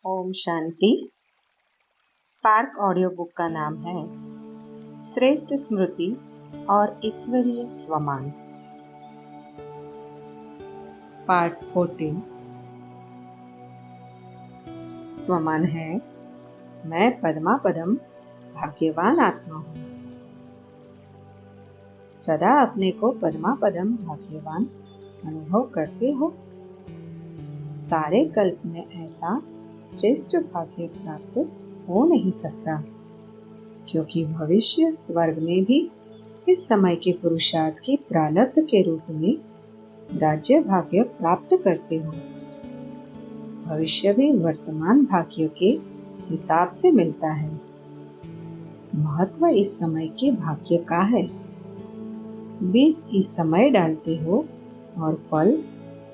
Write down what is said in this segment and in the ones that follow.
Om Shanti. Spark audio book का नाम है श्रेष्ठ स्मृति और ईश्वरीय स्वमान, पार्ट 14। स्वमान है, मैं पद्मा पदम भाग्यवान आत्मा हूँ। सदा अपने को पद्मा पदम भाग्यवान अनुभव करते हो। सारे कल्प में ऐसा श्रेष्ठ भाग्य प्राप्त हो नहीं सकता, क्योंकि भविष्य स्वर्ग में भी इस समय के पुरुषार्थ की प्रारब्ध के रूप में राज्य भाग्य प्राप्त करते हो। भविष्य भी वर्तमान भाग्य के हिसाब से मिलता है। महत्व इस समय के भाग्य का है। बीज इस समय डालते हो और फल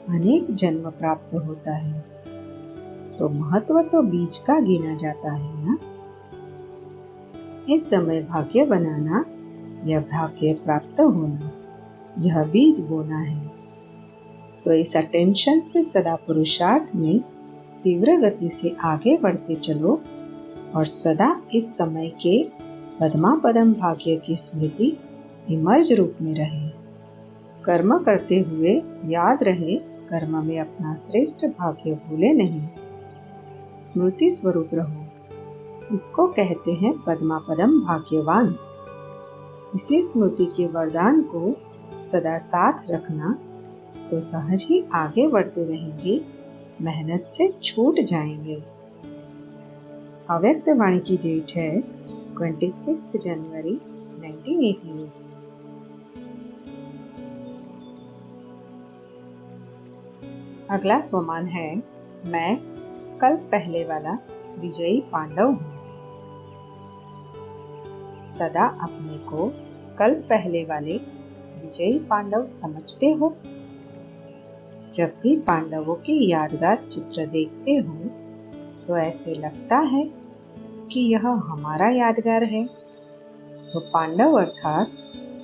अनेक जन्म प्राप्त होता है, तो महत्व तो बीज का गिना जाता है ना। इस समय भाग्य बनाना या भाग्य प्राप्त होना, यह बीज बोना है। तो इस अटेंशन से सदा पुरुषार्थ में तीव्र गति से आगे बढ़ते चलो और सदा इस समय के पद्मा पदम भाग्य की स्मृति इमर्ज रूप में रहे। कर्म करते हुए याद रहे, कर्म में अपना श्रेष्ठ भाग्य भूले नहीं, स्मृति स्वरूप रहो। इसको कहते हैं पद्मा पदम भाग्यवान। इसी स्मृति के वरदान को सदा साथ रखना, तो सहज ही आगे बढ़ते रहेंगे, मेहनत से छूट जाएंगे। अव्यक्त वाणी की डेट है 26 जनवरी 1988। अगला स्वमान है, मैं कल पहले वाला विजयी पांडव हूँ। सदा अपने को कल पहले वाले विजयी पांडव समझते हो। जब भी पांडवों के यादगार चित्र देखते हो, तो ऐसे लगता है कि यह हमारा यादगार है। तो पांडव अर्थात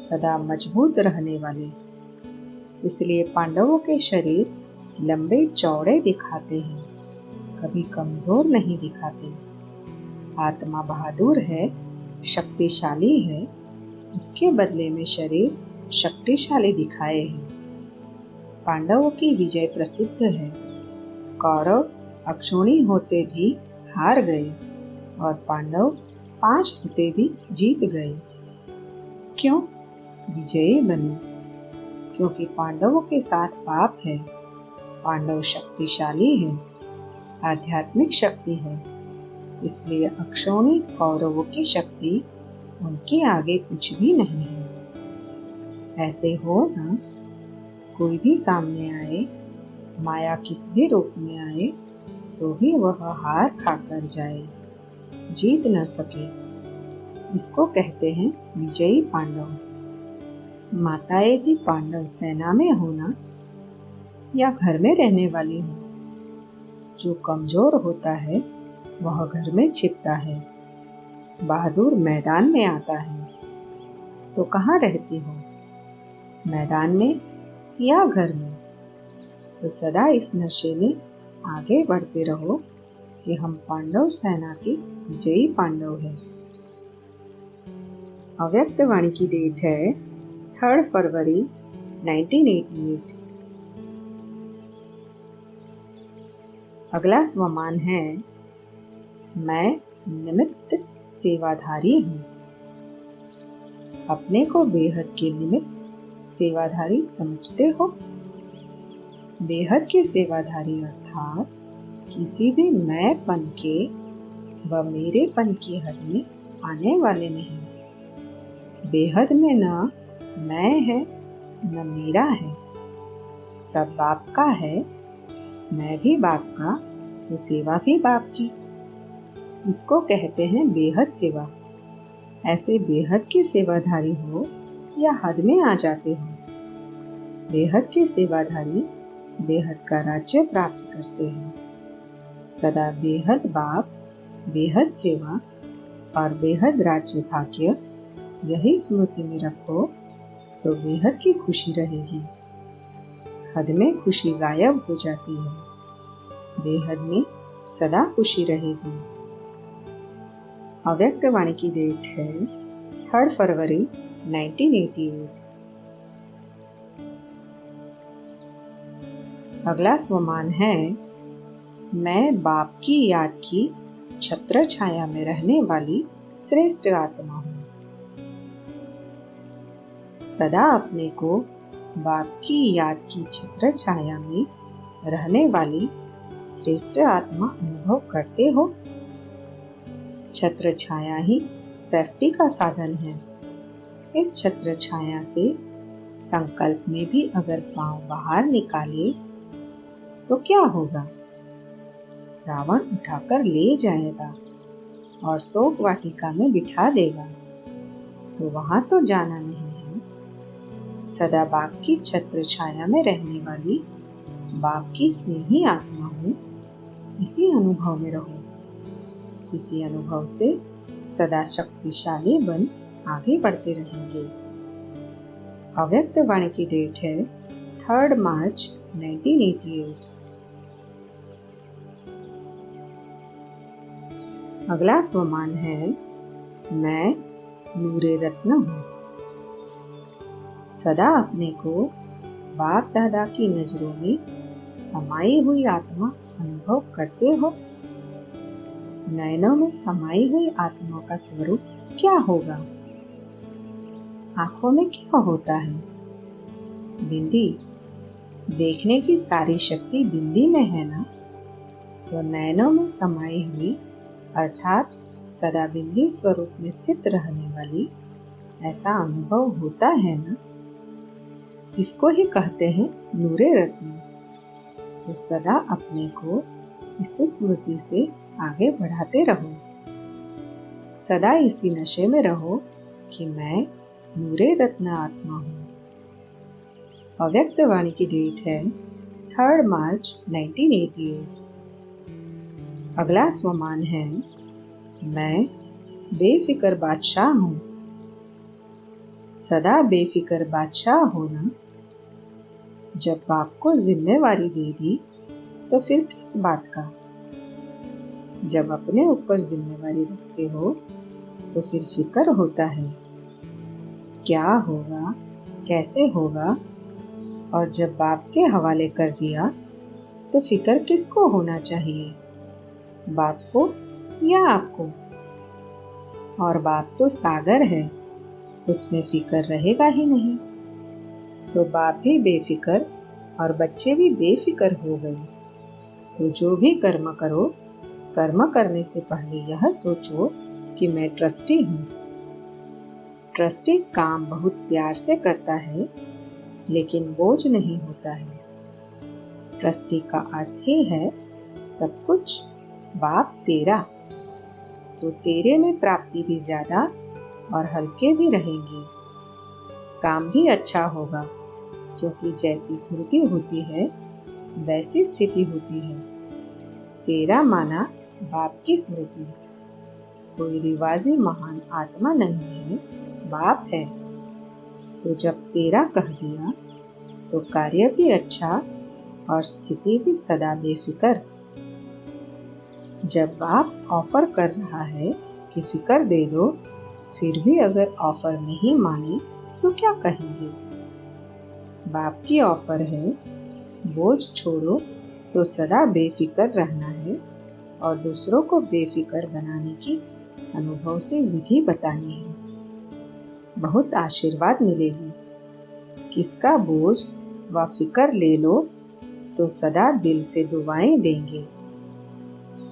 सदा मजबूत रहने वाले, इसलिए पांडवों के शरीर लंबे चौड़े दिखाते हैं, कभी कमजोर नहीं दिखाते। आत्मा बहादुर है, शक्तिशाली है, इसके बदले में शरीर शक्तिशाली दिखाए हैं। पांडवों की विजय प्रसिद्ध है। कौरव अक्षौणी होते भी हार गए और पांडव 5 होते भी जीत गए। क्यों विजयी बने? क्योंकि पांडवों के साथ पाप है। पांडव शक्तिशाली है, आध्यात्मिक शक्ति है, इसलिए अक्षौणी कौरवों की शक्ति उनके आगे कुछ भी नहीं है। ऐसे हो ना, कोई भी सामने आए, माया किस भी रूप में आए, तो भी वह हार खाकर जाए, जीत न सके। इसको कहते हैं विजयी पांडव। माताएं भी पांडव सेना में होना या घर में रहने वाली हो, जो कमजोर होता है वह घर में छिपता है, बहादुर मैदान में आता है। तो कहाँ रहती हो, मैदान में या घर में? तो सदा इस नशे में आगे बढ़ते रहो कि हम पांडव सेना के विजयी पांडव हैं। अव्यक्त वाणी की डेट है 3 फरवरी 1988। अगला स्वमान है, मैं निमित्त सेवाधारी हूँ। अपने को बेहद के निमित्त सेवाधारी समझते हो। बेहद के सेवाधारी अर्थात किसी भी मैंपन के व मेरेपन की हद में आने वाले नहीं। बेहद में न मैं है न मेरा है, सब बाप का है। मैं भी बाप का, तो सेवा भी बाप की। इसको कहते हैं बेहद सेवा। ऐसे बेहद के सेवाधारी हो या हद में आ जाते हो। बेहद के सेवाधारी बेहद का राज्य प्राप्त करते हैं। सदा बेहद बाप, बेहद सेवा और बेहद राज्य भाग्य, यही स्मृति में रखो, तो बेहद की खुशी रहेगी। हद में खुशी गायब हो जाती है। बेहद में सदा खुशी रहेगी। अव्यक्त वाणी की डेट है 3 फरवरी 1988। अगला स्वमान है मैं बाप की याद की छत्र छाया में रहने वाली श्रेष्ठ आत्मा हूँ। सदा अपने को बाप की याद की छत्र छाया में रहने वाली श्रेष्ठ आत्मा अनुभव करते हो। छत्र छाया ही सेफ्टी का साधन है। इस छत्र छाया से संकल्प में भी अगर पांव बाहर निकाले तो क्या होगा? रावण उठाकर ले जाएगा और शोक वाटिका में बिठा देगा, तो वहां तो जाना नहीं है। सदा बाप की छत्र छाया में रहने वाली बाप की स्नेही आत्मा हूँ। इसी अनुभव में रहो। इसी अनुभव से सदा शक्तिशाली बन आगे बढ़ते रहेंगे। अव्यक्त वाणी की डेट है 3 मार्च 1988। अगला स्वमान है मैं नूरे रत्न हूँ। सदा अपने को बाप दादा की नजरों में समाई हुई आत्मा अनुभव करते हो। नयनों में समाई हुई आत्मा का स्वरूप क्या होगा? आंखों में क्या होता है? बिंदी। देखने की सारी शक्ति बिंदी में है ना? तो नयनों में समाई हुई अर्थात सदा बिंदी स्वरूप में स्थित रहने वाली ऐसा अनुभव होता है ना? इसको ही कहते हैं नूरे रत्न। तो सदा अपने को इस स्मृति से आगे बढ़ाते रहो। सदा इसी नशे में रहो कि मैं नूरे रत्न आत्मा हूँ। अव्यक्त वाणी की डेट है 3 मार्च 1988। अगला स्वमान है मैं बेफिक्र बादशाह हूँ। सदा बेफिक्र बादशाह होना। जब बाप को जिम्मेवारी दे दी तो फिर किस बात का? जब अपने ऊपर जिम्मेवारी रखते हो तो फिर फिक्र होता है क्या होगा, कैसे होगा। और जब बाप के हवाले कर दिया तो फिक्र किसको होना चाहिए? बाप को या आपको? और बाप तो सागर है, उसमें फिक्र रहेगा ही नहीं। तो बाप भी बेफिक्र और बच्चे भी बेफिक्र हो गए। तो जो भी कर्म करो, कर्म करने से पहले यह सोचो कि मैं ट्रस्टी हूँ। ट्रस्टी काम बहुत प्यार से करता है, लेकिन बोझ नहीं होता है। ट्रस्टी का अर्थ ही है सब कुछ बाप तेरा, तो तेरे में प्राप्ति भी ज्यादा और हल्के भी रहेंगे। काम भी अच्छा होगा, क्योंकि जैसी स्मृति होती है वैसी स्थिति होती है। तेरा माना बाप की स्मृति। कोई रिवाजी महान आत्मा नहीं है, बाप है। तो जब तेरा कह दिया तो कार्य भी अच्छा और स्थिति भी सदा बेफिक्र। जब बाप ऑफर कर रहा है कि फिक्र दे दो, फिर भी अगर ऑफर नहीं माने तो क्या कहेंगे? बाप की ऑफर है बोझ छोड़ो, तो सदा बेफिक्र रहना है और दूसरों को बेफिक्र बनाने की अनुभव से विधि बतानी है। बहुत आशीर्वाद मिलेगी। किसका बोझ व फिक्र ले लो तो सदा दिल से दुआएं देंगे,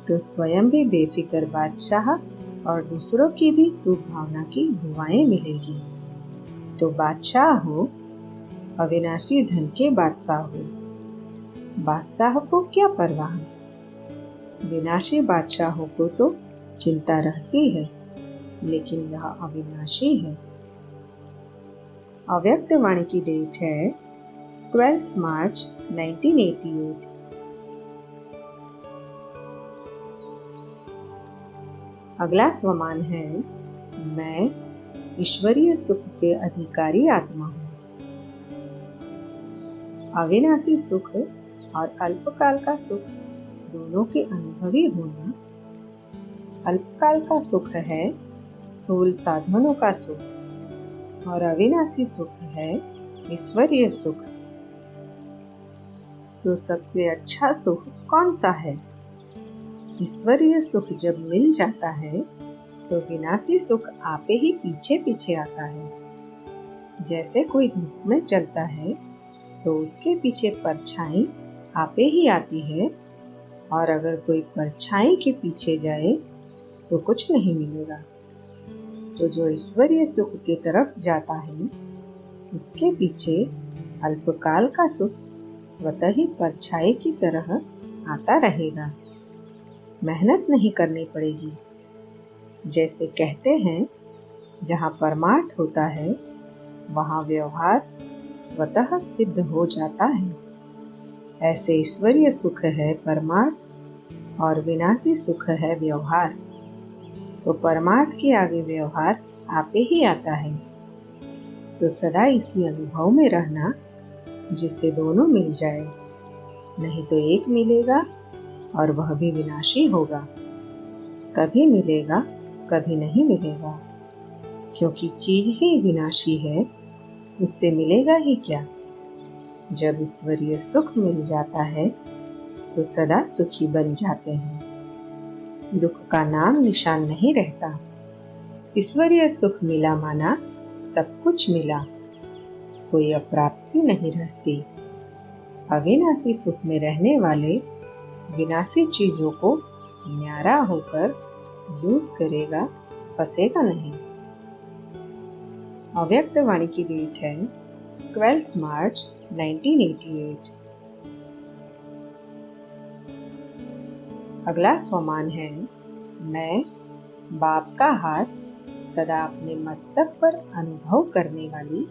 तो स्वयं भी बेफिक्र बादशाह और दूसरों की भी शुभ भावना की दुआएं मिलेगी। तो बादशाह हो, अविनाशी धन के बादशाह हो। बादशाह को क्या परवाह? विनाशी बादशाहों को तो चिंता रहती है, लेकिन यह अविनाशी है। अव्यक्त वाणी की डेट है 12 मार्च 1988। अगला स्वमान है मैं ईश्वरीय सुख के अधिकारी आत्मा हूँ। अविनाशी सुख और अल्पकाल का सुख दोनों के अनुभवी होना। अल्पकाल का सुख है स्थूल साधनों का सुख और अविनाशी सुख है ईश्वरीय सुख। तो सबसे अच्छा सुख कौन सा है? ईश्वरीय सुख जब मिल जाता है तो विनाशी सुख आपे ही पीछे पीछे आता है। जैसे कोई धूप में चलता है तो उसके पीछे परछाई आपे ही आती है, और अगर कोई परछाई के पीछे जाए तो कुछ नहीं मिलेगा। तो जो ईश्वरीय सुख की तरफ जाता है उसके पीछे अल्पकाल का सुख स्वतः ही परछाई की तरह आता रहेगा। मेहनत नहीं करनी पड़ेगी। जैसे कहते हैं, जहाँ परमार्थ होता है वहाँ व्यवहार स्वतः सिद्ध हो जाता है। ऐसे ईश्वरीय सुख है परमार्थ और विनाशी सुख है व्यवहार। तो परमार्थ के आगे व्यवहार आपे ही आता है। तो सदा इसी अनुभव में रहना जिससे दोनों मिल जाए, नहीं तो एक मिलेगा और वह भी विनाशी होगा। कभी मिलेगा कभी नहीं मिलेगा, क्योंकि चीज ही विनाशी है, उससे मिलेगा ही क्या। जब ईश्वरीय सुख मिल जाता है तो सदा सुखी बन जाते हैं। दुख का नाम निशान नहीं रहता। ईश्वरीय सुख मिला माना सब कुछ मिला, कोई अप्राप्ति नहीं रहती। अविनाशी सुख में रहने वाले विनाशी चीजों को न्यारा होकर यूज करेगा, फंसेगा नहीं। अव्यक्त वाणी की डेट है 12 मार्च 1988। अगला स्वमान है, मैं बाप का हाथ सदा अपने मस्तक पर अनुभव करने वाली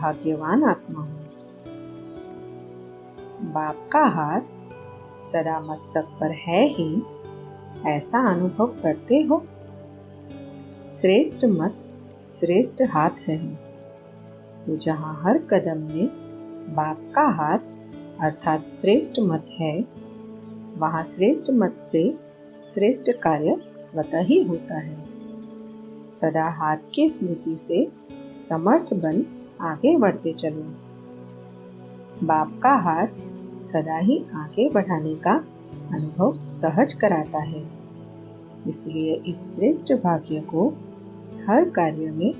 भाग्यवान आत्मा हूँ। बाप का हाथ सदा मस्तक पर है ही, ऐसा अनुभव करते हो। श्रेष्ठ मत श्रेष्ठ हाथ है। तो जहाँ हर कदम में बाप का हाथ अर्थात श्रेष्ठ मत है, वहाँ श्रेष्ठ मत से श्रेष्ठ कार्य स्वतः ही होता है। सदा हाथ की स्मृति से समर्थ बन आगे बढ़ते चलो। बाप का हाथ सदा ही आगे बढ़ाने का अनुभव सहज कराता है। इसलिए इस श्रेष्ठ भाग्य को हर कार्य में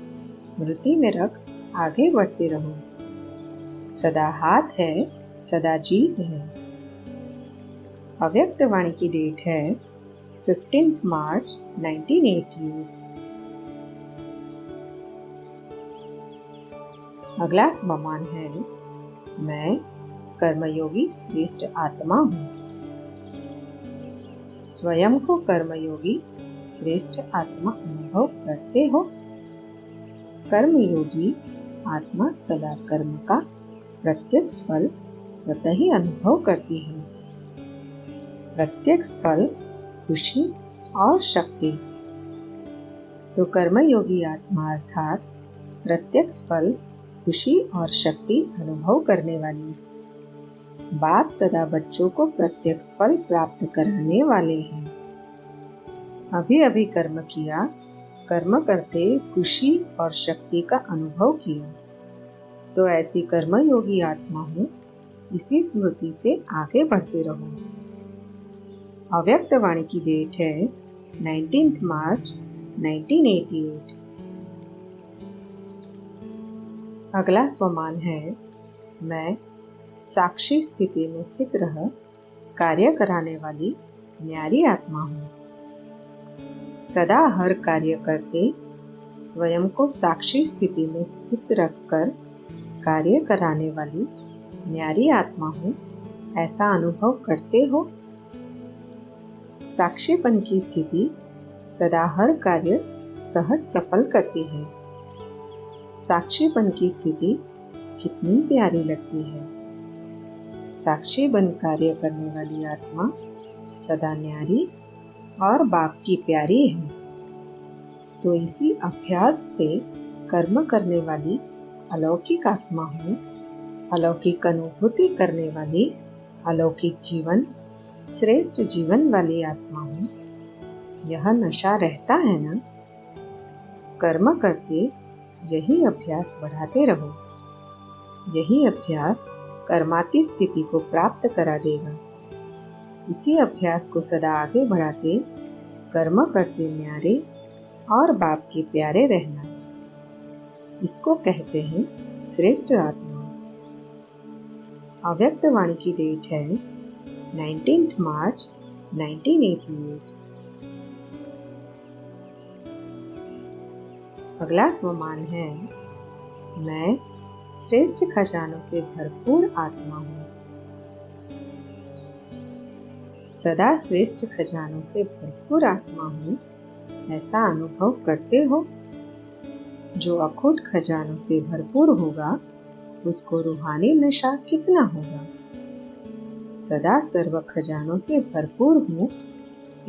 स्मृति में रख आगे बढ़ते रहो। सदा हाथ है, सदा जीत है। अव्यक्त वाणी की डेट है 15 मार्च 1988। अगला स्वमान है, मैं कर्मयोगी श्रेष्ठ आत्मा हूँ। स्वयं को कर्मयोगी श्रेष्ठ आत्मा अनुभव करते हो। कर्मयोगी आत्मा सदा कर्म का प्रत्यक्ष फल स्वतः ही अनुभव करती है। प्रत्यक्ष फल खुशी और शक्ति। तो कर्मयोगी आत्मा अर्थात प्रत्यक्ष फल खुशी और शक्ति अनुभव करने वाली। बाप सदा बच्चों को प्रत्यक्ष फल प्राप्त कराने वाले हैं। अभी अभी कर्म किया, कर्म करते खुशी और शक्ति का अनुभव किया। तो ऐसी कर्मयोगी आत्मा हूँ, इसी स्मृति से आगे बढ़ते रहो। अव्यक्त वाणी की डेट है 19 मार्च 1988। अगला स्वमान है, मैं साक्षी स्थिति में स्थित रह कार्य कराने वाली न्यारी आत्मा हूँ। सदा हर कार्य करते स्वयं को साक्षी स्थिति में स्थित रखकर कार्य कराने वाली न्यारी आत्मा हूँ, ऐसा अनुभव करते हो। साक्षीपन की स्थिति सदा हर कार्य सहज सफल करती है। साक्षीपन की स्थिति कितनी प्यारी लगती है। साक्षी बन कार्य करने वाली आत्मा सदा न्यारी और बाप की प्यारी है। तो इसी अभ्यास से कर्म करने वाली अलौकिक आत्मा हूँ, अलौकिक अनुभूति करने वाली अलौकिक जीवन श्रेष्ठ जीवन वाली आत्मा हूँ। यह नशा रहता है ना? कर्म करके यही अभ्यास बढ़ाते रहो। यही अभ्यास कर्माती स्थिति को प्राप्त करा देगा। इसी अभ्यास को सदा आगे बढ़ाते कर्म करते न्यारे और बाप के प्यारे रहना, इसको कहते हैं श्रेष्ठ आत्मा। अव्यक्त वाणी की डेट है 19 मार्च 1988। अगला स्वमान है, मैं श्रेष्ठ खजानों से भरपूर आत्मा हूँ। सदा श्रेष्ठ खजानों से भरपूर आत्मा हूँ, ऐसा अनुभव करते हो। जो अखूट खजानों से भरपूर होगा उसको रूहानी नशा कितना होगा। सदा सर्व खजानों से भरपूर हूँ,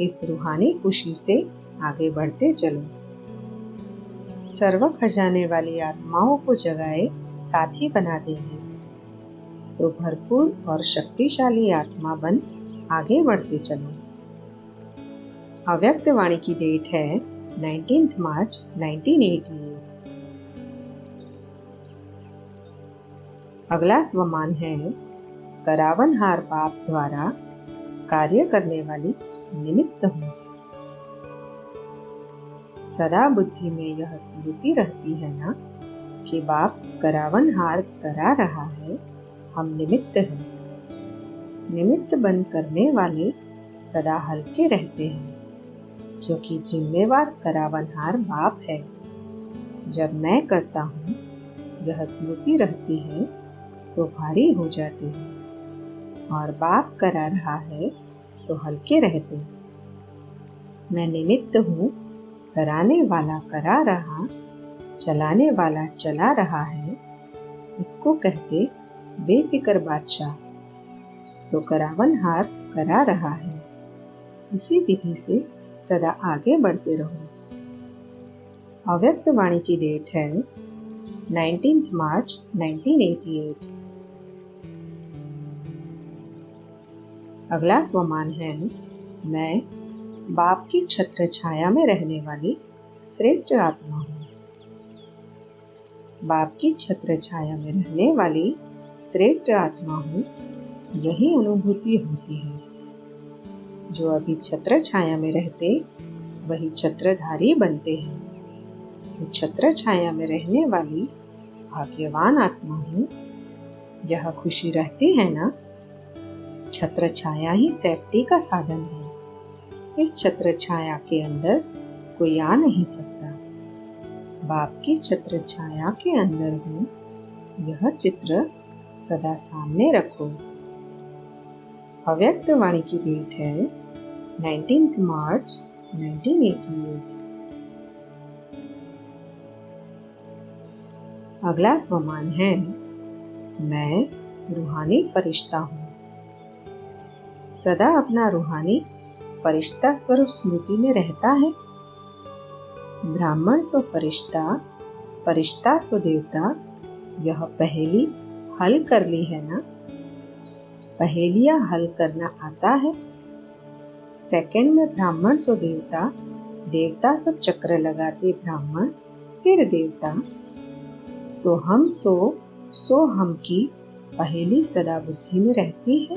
इस रूहानी खुशी से आगे बढ़ते चलो। सर्व खजाने वाली आत्माओं को जगाए साथी बना देंगे तो भरपूर और शक्तिशाली आत्मा बन आगे बढ़ते चलो। अव्यक्त वाणी की डेट है 19 मार्च 1988। अगला स्वमान है, करावनहार बाप द्वारा कार्य करने वाली निमित्त हूँ। सदा बुद्धि में यह स्मृति रहती है ना कि बाप करावनहार करा रहा है, हम निमित्त हैं। निमित्त बन करने वाले सदा हल्के रहते हैं, क्योंकि जिम्मेवार करावनहार बाप है। जब मैं करता हूँ यह स्मृति रहती है तो भारी हो जाती है, और बाप करा रहा है तो हल्के रहते हैं। मैं निमित्त हूँ, कराने वाला करा रहा, चलाने वाला चला रहा है, इसको कहते बेफिक्र बादशाह। तो करावनहार करा रहा है। इसी विधि से सदा आगे बढ़ते रहो। अव्यक्त वाणी की डेट है 19 मार्च 1988। अगला स्वमान है, मैं बाप की छत्र छाया में रहने वाली श्रेष्ठ आत्मा हूँ। बाप की छत्र छाया में रहने वाली श्रेष्ठ आत्मा हूँ, यही अनुभूति होती है। जो अभी छत्र छाया में रहते वही छत्रधारी बनते हैं। तो छत्र छाया में रहने वाली भाग्यवान आत्मा हूँ, यह खुशी रहती है ना? छत्र छाया ही सेफ्टी का साधन है। इस छत्र छाया के अंदर कोई आ नहीं सकता। बाप की छत्र छाया के अंदर हूँ, यह चित्र सदा सामने रखो। अव्यक्त वाणी की डेट है 19 मार्च 1988। अगला स्वमान है, मैं रूहानी फरिश्ता हूँ। सदा अपना रूहानी फरिश्ता स्वरूप स्मृति में रहता है। ब्राह्मण तो फरिश्ता, फरिश्ता तो देवता, यह पहेली हल कर ली है ना? पहेलियां हल करना आता है। सेकंड में ब्राह्मण सो देवता, देवता सो चक्र लगाते ब्राह्मण, फिर देवता। तो हम सो हम की पहेली सदा बुद्धि में रहती है।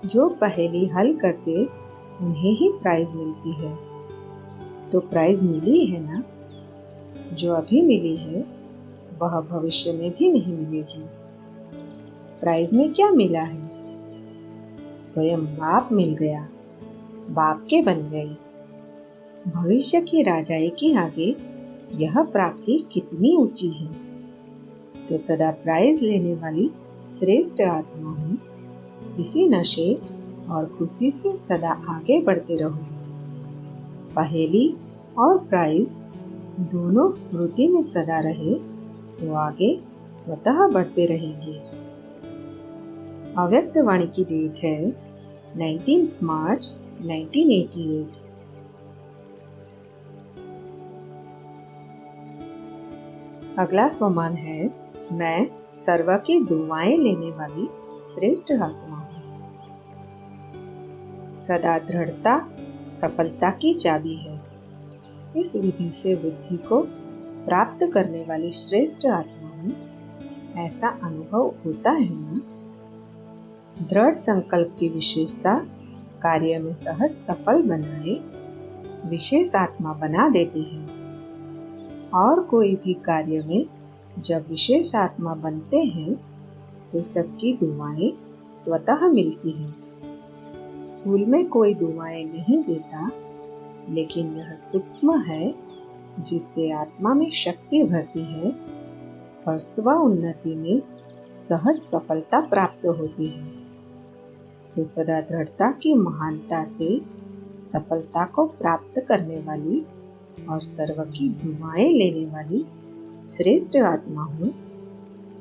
जो पहेली हल करते उन्हें ही प्राइज मिलती है। तो प्राइज मिली है ना? जो अभी मिली है वह भविष्य में भी नहीं मिलेगी। प्राइज में क्या मिला है? स्वयं बाप मिल गया, बाप के बन गई। भविष्य की राजाई के आगे यह प्राप्ति कितनी ऊंची है। तो सदा प्राइज लेने वाली श्रेष्ठ आत्मा हूँ। इसी नशे और खुशी से सदा आगे बढ़ते रहो। पहेली और प्राइज दोनों स्मृति में सदा रहे तो आगे स्वतः बढ़ते रहेंगे। अव्यक्त वाणी की डेट है 19 मार्च 1988। अगला स्वमान है, मैं सर्व की दुआएं लेने वाली श्रेष्ठ आत्मा हूँ। सदा दृढ़ता सफलता की चाबी है। इस विधि से बुद्धि को प्राप्त करने वाली श्रेष्ठ आत्मा हूँ, ऐसा अनुभव होता है ना। दृढ़ संकल्प की विशेषता कार्य में सहज सफल बनाए विशेष आत्मा बना देती है। और कोई भी कार्य में जब विशेष आत्मा बनते हैं तो सबकी दुआएं स्वतः मिलती हैं। फूल में कोई दुआएं नहीं देता, लेकिन यह सूक्ष्म है जिससे आत्मा में शक्ति भरती है और स्व उन्नति में सहज सफलता प्राप्त होती है। तो सदा दृढ़ता की महानता से सफलता को प्राप्त करने वाली और सर्व की दुआएं लेने वाली श्रेष्ठ आत्मा हूँ,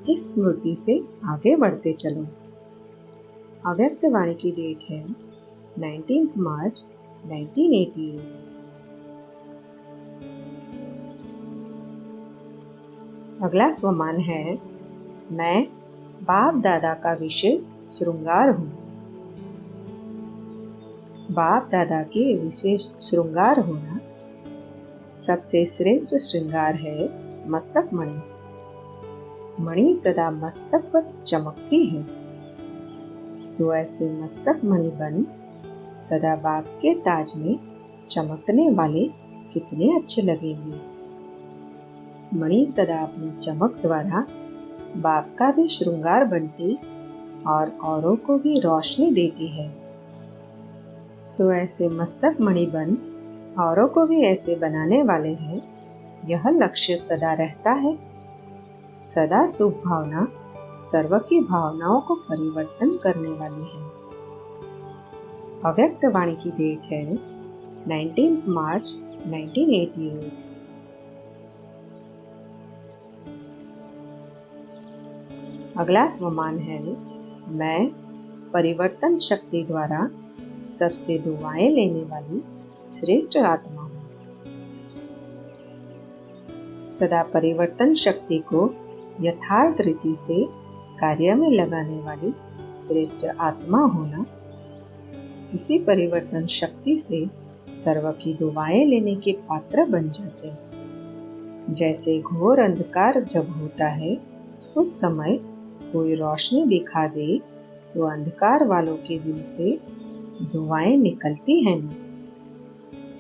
इस स्मृति से आगे बढ़ते चलो। अव्यक्त वाणी की डेट है 19 मार्च 1988। अगला स्वमान है, मैं बाप दादा का विशेष श्रृंगार हूँ। बाप दादा के विशेष श्रृंगार होना सबसे श्रेष्ठ श्रृंगार है मस्तक मणि। मणि सदा मस्तक पर चमकती है, तो ऐसे मस्तक मणि बन सदा बाप के ताज में चमकने वाले कितने अच्छे लगेंगे। मणि सदा अपनी चमक द्वारा बाप का भी श्रृंगार बनती और औरों को भी रोशनी देती है। तो ऐसे मस्तक मणि बन औरों को भी ऐसे बनाने वाले हैं, यह लक्ष्य सदा रहता है। सदा शुभ भावना सर्व की भावनाओं को परिवर्तन करने वाली है। अव्यक्त वाणी की डेट है 19 मार्च 1988। अगला स्वमान है, मैं परिवर्तन शक्ति द्वारा सबसे दुआएं लेने वाली श्रेष्ठ आत्मा हूँ। सदा परिवर्तन शक्ति को यथार्थ रीति से कार्य में लगाने वाली श्रेष्ठ आत्मा होना, इसी परिवर्तन शक्ति से सर्व की दुआएं लेने के पात्र बन जाते हैं। जैसे घोर अंधकार जब होता है, उस समय कोई रोशनी दिखा दे तो अंधकार वालों के दिल से दुआएं निकलती हैं।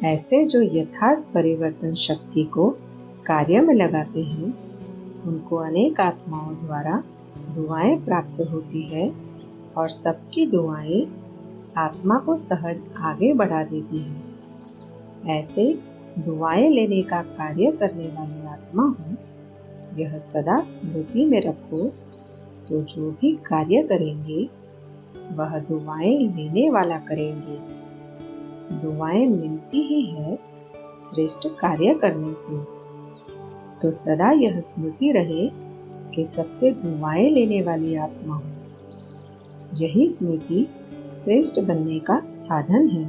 ऐसे जो यथार्थ परिवर्तन शक्ति को कार्य में लगाते हैं, उनको अनेक आत्माओं द्वारा दुआएं प्राप्त होती है और सबकी दुआएं आत्मा को सहज आगे बढ़ा देती हैं। ऐसे दुआएं लेने का कार्य करने वाली आत्मा हूँ, यह सदा स्मृति में रखो। तो जो भी कार्य करेंगे वह दुआएं लेने वाला करेंगे। दुआएं मिलती ही है श्रेष्ठ कार्य करने से। तो सदा यह स्मृति रहे कि सबसे दुआएं लेने वाली आत्मा हूँ। यही स्मृति श्रेष्ठ बनने का साधन है।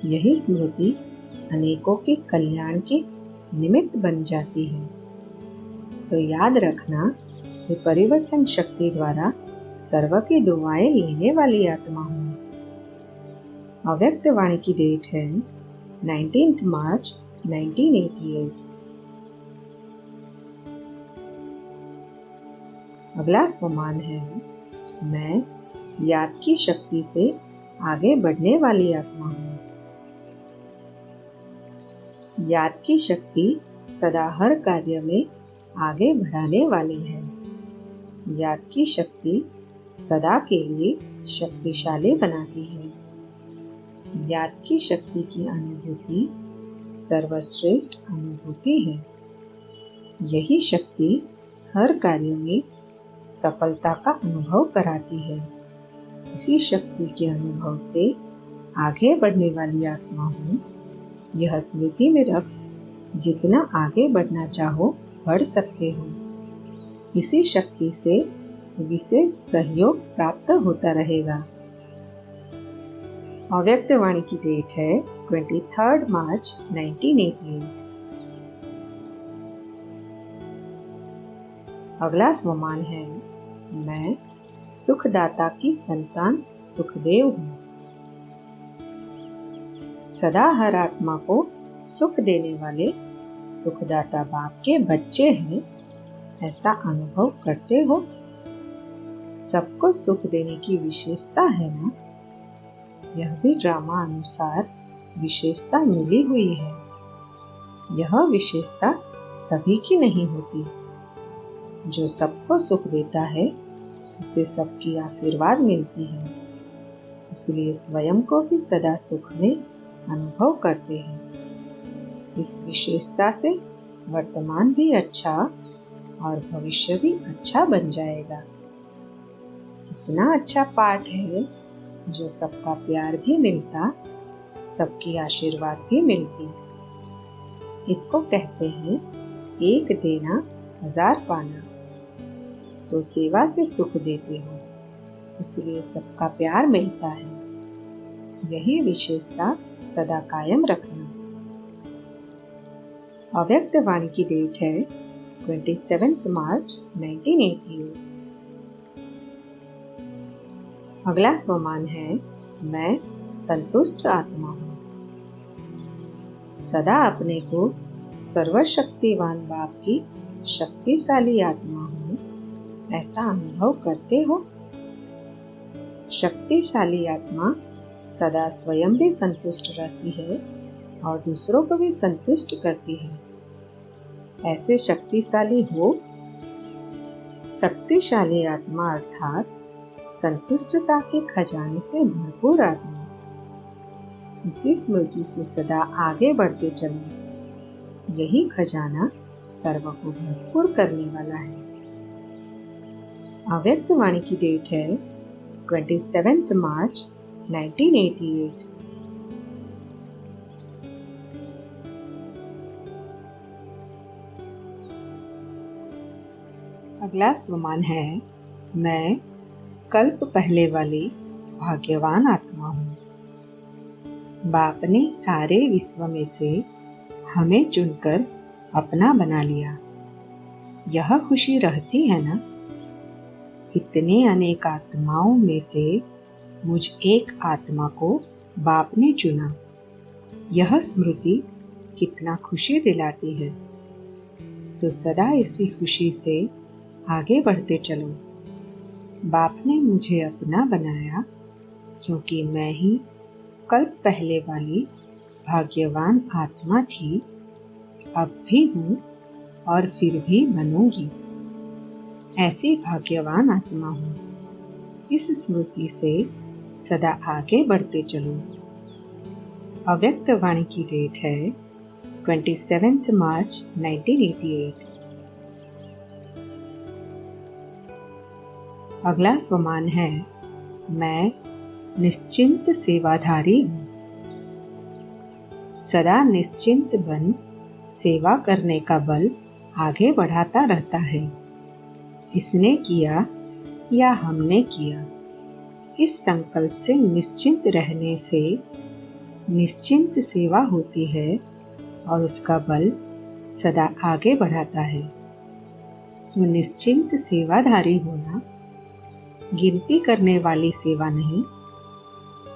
यही स्मृति अनेकों के कल्याण के निमित्त बन जाती है। तो याद रखना कि परिवर्तन शक्ति द्वारा सर्व की दुआएं लेने वाली आत्मा हूँ। अव्यक्त वाणी की डेट है 19 मार्च 1988। अगला स्वमान है, मैं याद की शक्ति से आगे बढ़ने वाली आत्मा हूँ। याद की शक्ति सदा हर कार्य में आगे बढ़ाने वाली है। याद की शक्ति सदा के लिए शक्तिशाली बनाती है। याद की शक्ति की अनुभूति सर्वश्रेष्ठ अनुभूति है। यही शक्ति हर कार्य में सफलता का अनुभव कराती है। इसी शक्ति के अनुभव से आगे बढ़ने वाली आत्मा हूँ। यह स्मृति में रख, जितना आगे बढ़ना चाहो बढ़ सकते हो। इसी शक्ति से विशेष सहयोग प्राप्त होता रहेगा। अव्यक्त वाणी की डेट है 23 मार्च 1988। अगला स्वमान है, मैं सुखदाता की संतान सुखदेव हूँ। सदा हर आत्मा को सुख देने वाले सुखदाता बाप के बच्चे हैं, ऐसा अनुभव करते हो। सबको सुख देने की विशेषता है ना, यह भी ड्रामा अनुसार विशेषता मिली हुई है। यह विशेषता सभी की नहीं होती। जो सबको सुख देता है उसे सबकी आशीर्वाद मिलती है, इसलिए स्वयं को भी सदा सुख में अनुभव करते हैं। इस विशेषता से वर्तमान भी अच्छा और भविष्य भी अच्छा बन जाएगा। इतना अच्छा पाठ है जो सबका प्यार भी मिलता, सबकी आशीर्वाद भी मिलती। इसको कहते हैं एक देना 1000 पाना। तो सेवा से सुख देते हो, इसलिए सबका प्यार मिलता है। यही विशेषता सदा कायम रखना। अव्यक्त वाणी की डेट है 27 मार्च 1988। अगला स्वमान है मैं संतुष्ट आत्मा हूँ। सदा अपने को सर्वशक्तिवान बाप की शक्तिशाली आत्मा हूँ, ऐसा अनुभव करते हो। शक्तिशाली आत्मा सदा स्वयं भी संतुष्ट रहती है और दूसरों को भी संतुष्ट करती है। ऐसे शक्तिशाली हो। शक्तिशाली आत्मा अर्थात संतुष्टता के खजाने से भरपूर आत्मा। इसी स्मृति से सदा आगे बढ़ते चलो। यही खजाना सर्व को भरपूर करने वाला है। अव्यक्त वाणी की डेट है 27 मार्च 1988। अगला स्वमान है मैं कल्प पहले वाली भाग्यवान आत्मा हूँ। बाप ने सारे विश्व में से हमें चुनकर अपना बना लिया। यह खुशी रहती है ना। इतने अनेक आत्माओं में से मुझ एक आत्मा को बाप ने चुना। यह स्मृति कितना खुशी दिलाती है। तो सदा इसी खुशी से आगे बढ़ते चलो। बाप ने मुझे अपना बनाया क्योंकि मैं ही कल्प पहले वाली भाग्यवान आत्मा थी, अब भी हूँ और फिर भी बनूंगी। ऐसी भाग्यवान आत्मा हूँ। इस स्मृति से सदा आगे बढ़ते चलो। अव्यक्त वाणी की डेट है 27 मार्च 1988। अगला स्वमान है मैं निश्चिंत सेवाधारी हूँ। सदा निश्चिंत बन सेवा करने का बल आगे बढ़ाता रहता है। इसने किया या हमने किया, इस संकल्प से निश्चिंत रहने से निश्चिंत सेवा होती है और उसका बल सदा आगे बढ़ाता है। तो निश्चिंत सेवाधारी होना गिनती करने वाली सेवा नहीं,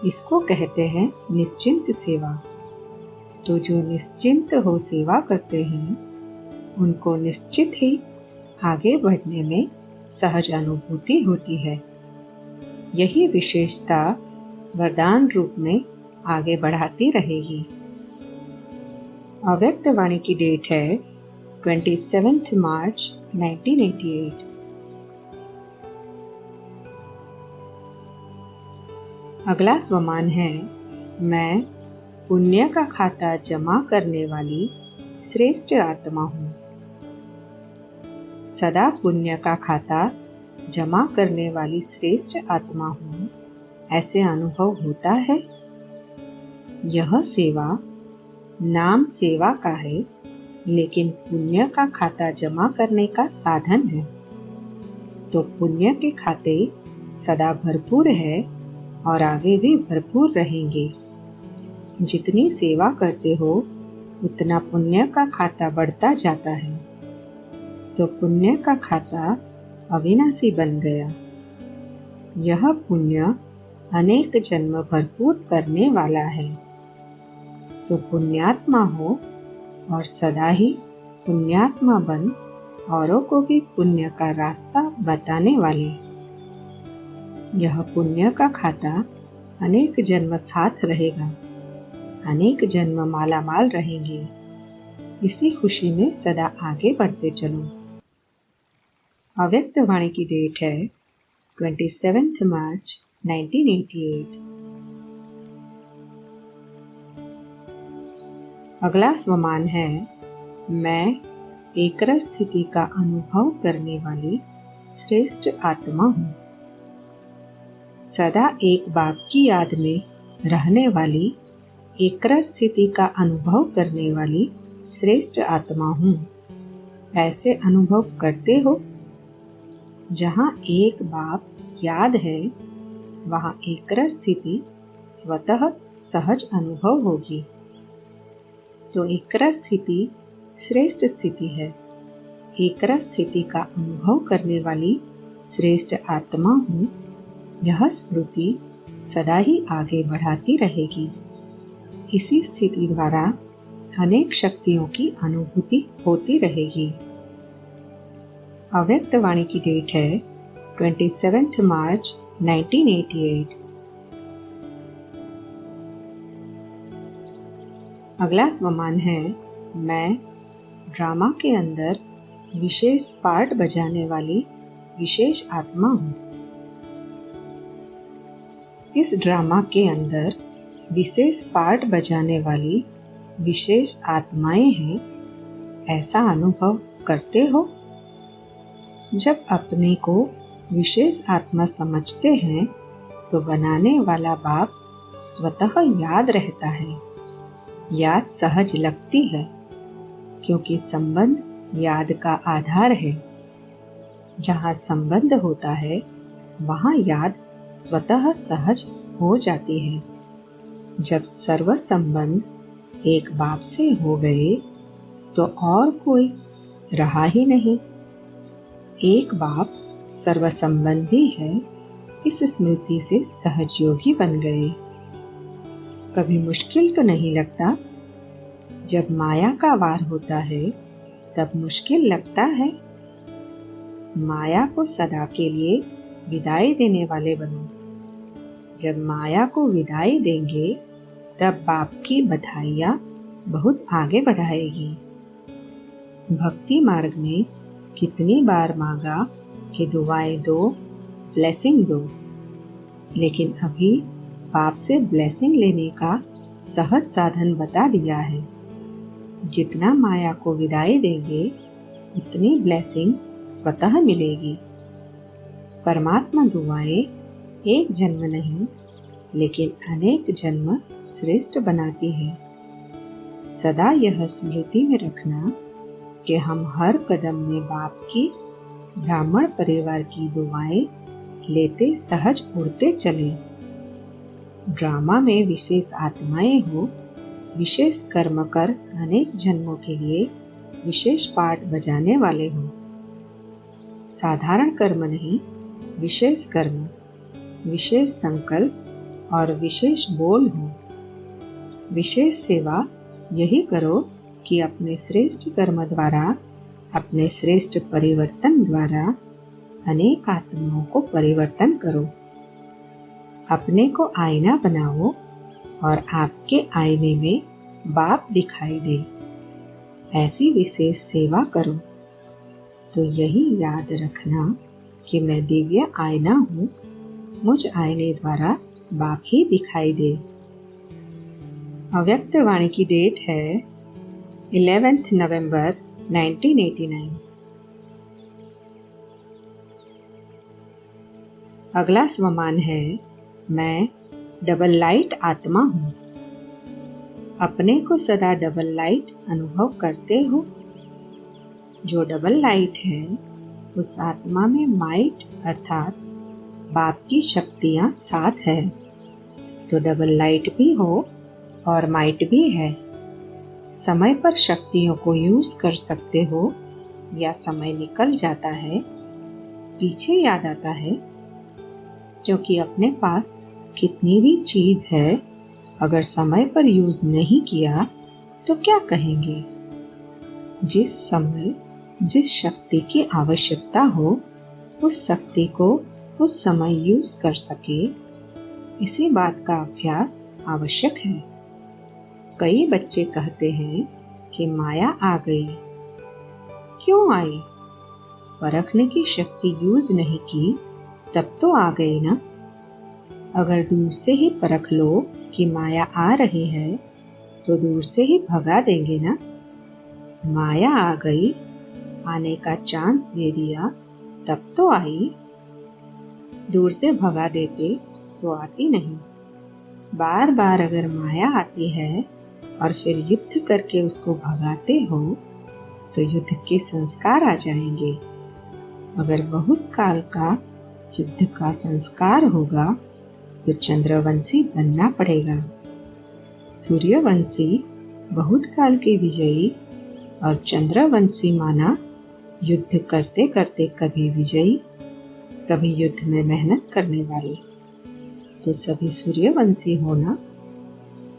इसको कहते हैं निश्चिंत सेवा। तो जो निश्चिंत हो सेवा करते हैं उनको निश्चित ही आगे बढ़ने में सहज अनुभूति होती है। यही विशेषता वरदान रूप में आगे बढ़ाती रहेगी। अव्यक्त वाणी की डेट है 27 मार्च 1988। अगला स्वमान है मैं पुण्य का खाता जमा करने वाली श्रेष्ठ आत्मा हूँ। सदा पुण्य का खाता जमा करने वाली श्रेष्ठ आत्मा हूँ, ऐसे अनुभव होता है। यह सेवा नाम सेवा का है, लेकिन पुण्य का खाता जमा करने का साधन है। तो पुण्य के खाते सदा भरपूर है और आगे भी भरपूर रहेंगे। जितनी सेवा करते हो उतना पुण्य का खाता बढ़ता जाता है। तो पुण्य का खाता अविनाशी बन गया। यह पुण्य अनेक जन्म भरपूर करने वाला है। तो पुण्यात्मा हो और सदा ही पुण्यात्मा बन औरों को भी पुण्य का रास्ता बताने वाले। यह पुण्य का खाता अनेक जन्म साथ रहेगा, अनेक जन्म मालामाल रहेंगे। इसी खुशी में सदा आगे बढ़ते चलो। अव्यक्त वाणी की डेट है 27 मार्च 1988। अगला स्वमान है मैं एकरस स्थिति का अनुभव करने वाली श्रेष्ठ आत्मा हूँ। सदा एक बाप की याद में रहने वाली एकरस स्थिति का अनुभव करने वाली श्रेष्ठ आत्मा हूँ। ऐसे अनुभव करते हो? जहाँ एक बाप याद है वहाँ एकरस स्थिति स्वतः सहज अनुभव होगी। तो एकरस स्थिति श्रेष्ठ स्थिति है। एकरस स्थिति का अनुभव करने वाली श्रेष्ठ आत्मा हूँ। यह स्मृति सदा ही आगे बढ़ाती रहेगी। इसी स्थिति द्वारा अनेक शक्तियों की अनुभूति होती रहेगी। अव्यक्त वाणी की डेट है 27 मार्च 1988। अगला स्वमान है मैं ड्रामा के अंदर विशेष पार्ट बजाने वाली विशेष आत्मा हूँ। इस ड्रामा के अंदर विशेष पार्ट बजाने वाली विशेष आत्माएं हैं। ऐसा अनुभव करते हो? जब अपने को विशेष आत्मा समझते हैं तो बनाने वाला बाप स्वतः याद रहता है। याद सहज लगती है क्योंकि संबंध याद का आधार है। जहाँ संबंध होता है वहाँ याद स्वतः सहज हो जाती है। जब सर्व संबंध एक बाप से हो गए तो और कोई रहा ही नहीं। एक बाप सर्व संबंधी है, इस स्मृति से सहजयोगी बन गए। कभी मुश्किल तो नहीं लगता? जब माया का वार होता है तब मुश्किल लगता है। माया को सदा के लिए विदाई देने वाले बनो। जब माया को विदाई देंगे तब बाप की बधाइयाँ बहुत आगे बढ़ाएगी। भक्ति मार्ग में कितनी बार मांगा कि दुआएं दो, ब्लेसिंग दो, लेकिन अभी बाप से ब्लेसिंग लेने का सहज साधन बता दिया है। जितना माया को विदाई देंगे उतनी ब्लेसिंग स्वतः मिलेगी। परमात्मा दुआएं एक जन्म नहीं लेकिन अनेक जन्म श्रेष्ठ बनाती है। सदा यह स्मृति में रखना कि हम हर कदम में बाप की ब्राह्मण परिवार की दुआएं लेते सहज उड़ते चले। ड्रामा में विशेष आत्माएं हो, विशेष कर्म कर अनेक जन्मों के लिए विशेष पाठ बजाने वाले हो। साधारण कर्म नहीं, विशेष कर्म, विशेष संकल्प और विशेष बोल हो। विशेष सेवा यही करो कि अपने श्रेष्ठ कर्म द्वारा, अपने श्रेष्ठ परिवर्तन द्वारा अनेक आत्माओं को परिवर्तन करो। अपने को आईना बनाओ और आपके आईने में बाप दिखाई दे। ऐसी विशेष सेवा करो। तो यही याद रखना कि मैं दिव्य आईना हूँ। मुझ आईने द्वारा बाप ही दिखाई दे। अव्यक्त वाणी की डेट है 11 नवंबर 1989। अगला स्वमान है मैं डबल लाइट आत्मा हूँ। अपने को सदा डबल लाइट अनुभव करते हो। जो डबल लाइट है उस आत्मा में माइट अर्थात बाप की शक्तियाँ साथ है। तो डबल लाइट भी हो और माइट भी है। समय पर शक्तियों को यूज कर सकते हो या समय निकल जाता है, पीछे याद आता है। क्योंकि अपने पास कितनी भी चीज है अगर समय पर यूज नहीं किया तो क्या कहेंगे? जिस समय जिस शक्ति की आवश्यकता हो उस शक्ति को उस समय यूज कर सके, इसी बात का अभ्यास आवश्यक है। कई बच्चे कहते हैं कि माया आ गई। क्यों आई? परखने की शक्ति यूज नहीं की तब तो आ गई ना। अगर दूर से ही परख लो कि माया आ रही है तो दूर से ही भगा देंगे ना। माया आ गई, आने का चांस दे दिया तब तो आई। दूर से भगा देते तो आती नहीं। बार बार अगर माया आती है और फिर युद्ध करके उसको भगाते हो तो युद्ध के संस्कार आ जाएंगे। अगर बहुत काल का युद्ध का संस्कार होगा तो चंद्रवंशी बनना पड़ेगा। सूर्यवंशी बहुत काल के विजयी और चंद्रवंशी माना युद्ध करते करते कभी विजयी, कभी युद्ध में मेहनत करने वाले। तो सभी सूर्यवंशी होना।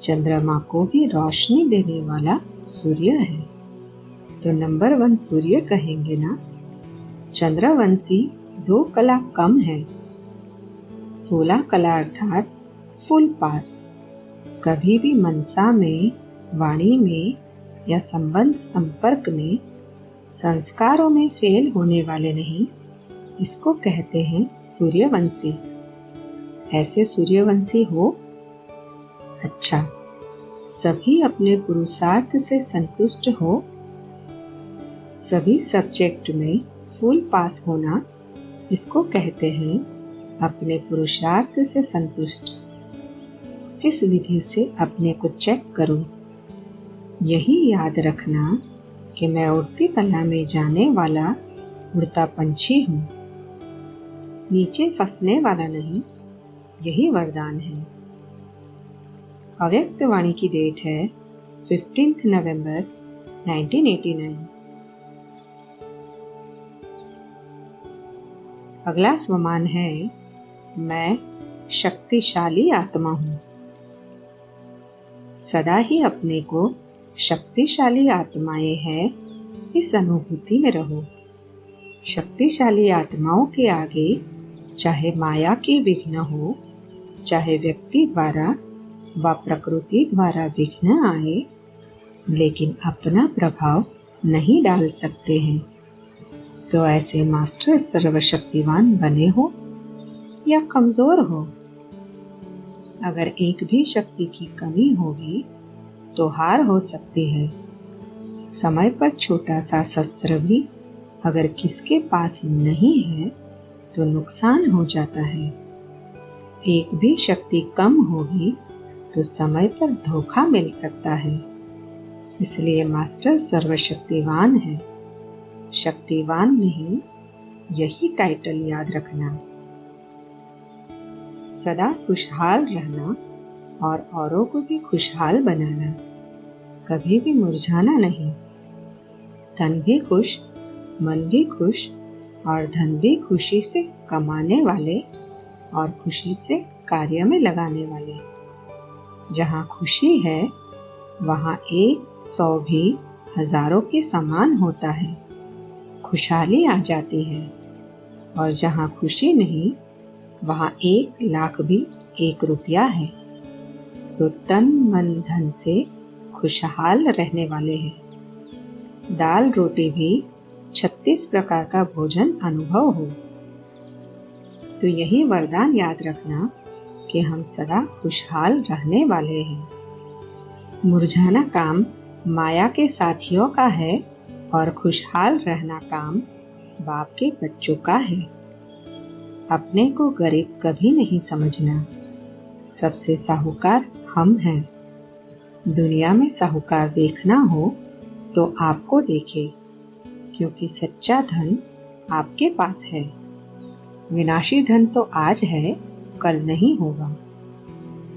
चंद्रमा को भी रोशनी देने वाला सूर्य है, तो नंबर 1 सूर्य कहेंगे ना। चंद्रवंशी 2 कला कम है, 16 कला अर्थात फुल पास। कभी भी मनसा में, वाणी में या संबंध संपर्क में, संस्कारों में फेल होने वाले नहीं। इसको कहते हैं सूर्यवंशी। ऐसे सूर्यवंशी हो। अच्छा, सभी अपने पुरुषार्थ से संतुष्ट हो। सभी सब्जेक्ट में फुल पास होना, इसको कहते हैं अपने पुरुषार्थ से संतुष्ट। किस विधि से अपने को चेक करूं? यही याद रखना कि मैं उड़ती कला में जाने वाला उड़ता पंछी हूँ, नीचे फंसने वाला नहीं। यही वरदान है। अव्यक्त वाणी की डेट है 15 नवंबर 1989। अगला स्वमान है मैं शक्तिशाली आत्मा हूँ। सदा ही अपने को शक्तिशाली आत्माएं हैं, इस अनुभूति में रहो। शक्तिशाली आत्माओं के आगे चाहे माया की विघ्न हो, चाहे व्यक्ति द्वारा व प्रकृति द्वारा विघ्न आए, लेकिन अपना प्रभाव नहीं डाल सकते हैं। तो ऐसे मास्टर सर्वशक्तिवान बने हो या कमजोर हो। अगर एक भी शक्ति की कमी होगी तो हार हो सकती है। समय पर छोटा सा शस्त्र भी अगर किसके पास नहीं है तो नुकसान हो जाता है। एक भी शक्ति कम होगी तो समय पर धोखा मिल सकता है। इसलिए मास्टर सर्वशक्तिवान है, शक्तिवान नहीं। यही टाइटल याद रखना। सदा खुशहाल रहना और औरों को भी खुशहाल बनाना, कभी भी मुरझाना नहीं। तन भी खुश, मन भी खुश और धन भी खुशी से कमाने वाले और खुशी से कार्य में लगाने वाले। जहाँ खुशी है वहाँ 100 भी हजारों के समान होता है, खुशहाली आ जाती है। और जहाँ खुशी नहीं वहाँ 1 लाख भी 1 रुपया है। तो तन मन धन से खुशहाल रहने वाले हैं। दाल रोटी भी 36 प्रकार का भोजन अनुभव हो। तो यही वरदान याद रखना कि हम सदा खुशहाल रहने वाले हैं। मुरझाना काम माया के साथियों का है और खुशहाल रहना काम बाप के बच्चों का है। अपने को गरीब कभी नहीं समझना। सबसे साहूकार हम हैं। दुनिया में साहूकार देखना हो तो आपको देखे, क्योंकि सच्चा धन आपके पास है। विनाशी धन तो आज है, कल नहीं होगा,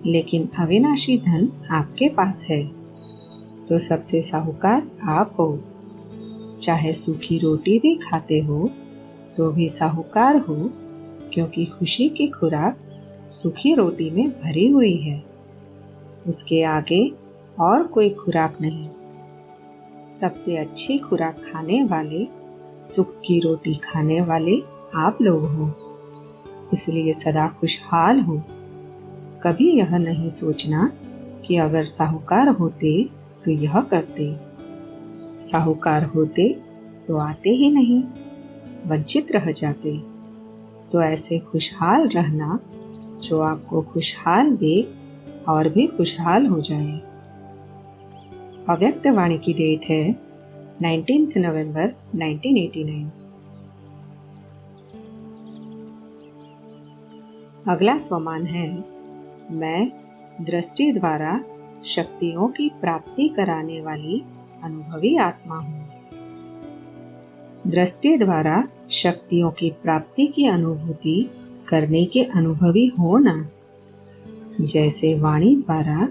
लेकिन अविनाशी धन आपके पास है। तो सबसे साहूकार आप हो। चाहे सूखी रोटी भी खाते हो तो भी साहूकार हो, क्योंकि खुशी की खुराक सूखी रोटी में भरी हुई है। उसके आगे और कोई खुराक नहीं। सबसे अच्छी खुराक खाने वाले, सुख की रोटी खाने वाले आप लोग हो, इसलिए सदा खुशहाल हो। कभी यह नहीं सोचना कि अगर साहूकार होते तो यह करते, साहूकार होते तो आते ही नहीं, वंचित रह जाते। तो ऐसे खुशहाल रहना जो आपको खुशहाल देख और भी खुशहाल हो जाए। अव्यक्त वाणी की डेट है 19 नवंबर 1989। अगला स्वमान है, मैं दृष्टि द्वारा शक्तियों की प्राप्ति कराने वाली अनुभवी आत्मा हूँ। दृष्टि द्वारा शक्तियों की प्राप्ति की अनुभूति करने के अनुभवी हो ना, जैसे वाणी द्वारा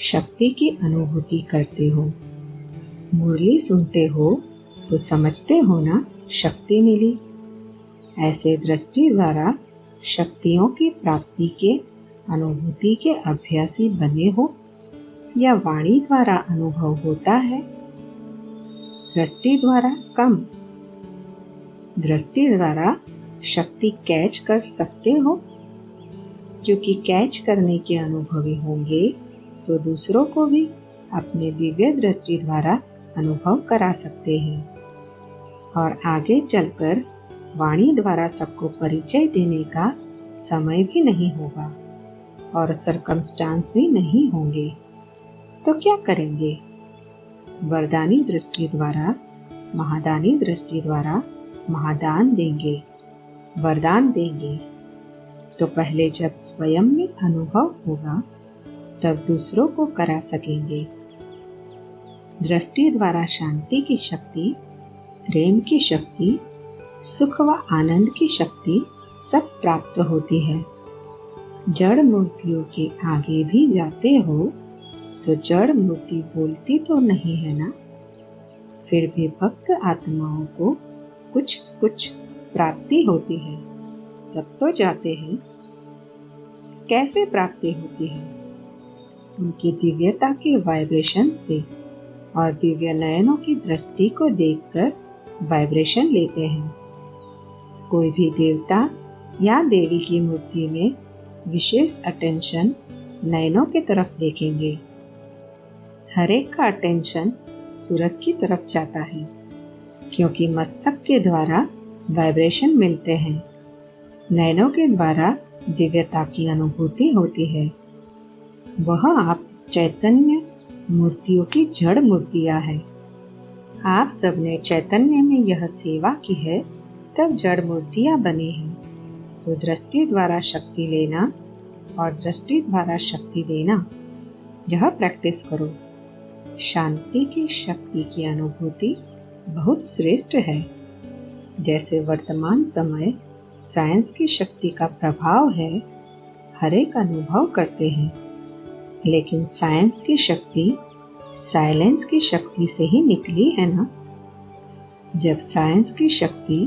शक्ति की अनुभूति करते हो। मुरली सुनते हो तो समझते हो ना शक्ति मिली। ऐसे दृष्टि द्वारा शक्तियों की प्राप्ति के अनुभूति के अभ्यासी बने हो या वाणी द्वारा अनुभव होता है? दृष्टि द्वारा कम। दृष्टि द्वारा शक्ति कैच कर सकते हो, क्योंकि कैच करने के अनुभवी होंगे तो दूसरों को भी अपने दिव्य दृष्टि द्वारा अनुभव करा सकते हैं और आगे चलकर वाणी द्वारा सबको परिचय देने का समय भी नहीं होगा और सरकमस्टांस भी नहीं होंगे। तो क्या करेंगे? वरदानी दृष्टि द्वारा, महादानी दृष्टि द्वारा महादान देंगे, वरदान देंगे। तो पहले जब स्वयं में अनुभव होगा तब दूसरों को करा सकेंगे। दृष्टि द्वारा शांति की शक्ति, प्रेम की शक्ति, सुख व आनंद की शक्ति सब प्राप्त होती है। जड़ मूर्तियों के आगे भी जाते हो तो जड़ मूर्ति बोलती तो नहीं है ना, फिर भी भक्त आत्माओं को कुछ कुछ प्राप्ति होती है, तब तो जाते हैं। कैसे प्राप्ति होती है? उनकी दिव्यता के वाइब्रेशन से और दिव्य नयनों की दृष्टि को देखकर वाइब्रेशन लेते हैं। कोई भी देवता या देवी की मूर्ति में विशेष अटेंशन नयनों की तरफ देखेंगे। हर एक का अटेंशन सूरज की तरफ जाता है, क्योंकि मस्तक के द्वारा वाइब्रेशन मिलते हैं, नयनों के द्वारा दिव्यता की अनुभूति होती है। वह आप चैतन्य मूर्तियों की जड़ मूर्तियां हैं। आप सबने चैतन्य में यह सेवा की है, तब जड़ मूर्तियां बनी हैं। तो दृष्टि द्वारा शक्ति लेना और दृष्टि द्वारा शक्ति देना, यह प्रैक्टिस करो। शांति की शक्ति की अनुभूति बहुत श्रेष्ठ है। जैसे वर्तमान समय साइंस की शक्ति का प्रभाव है, हर एक अनुभव करते हैं, लेकिन साइंस की शक्ति साइलेंस की शक्ति से ही निकली है ना। जब साइंस की शक्ति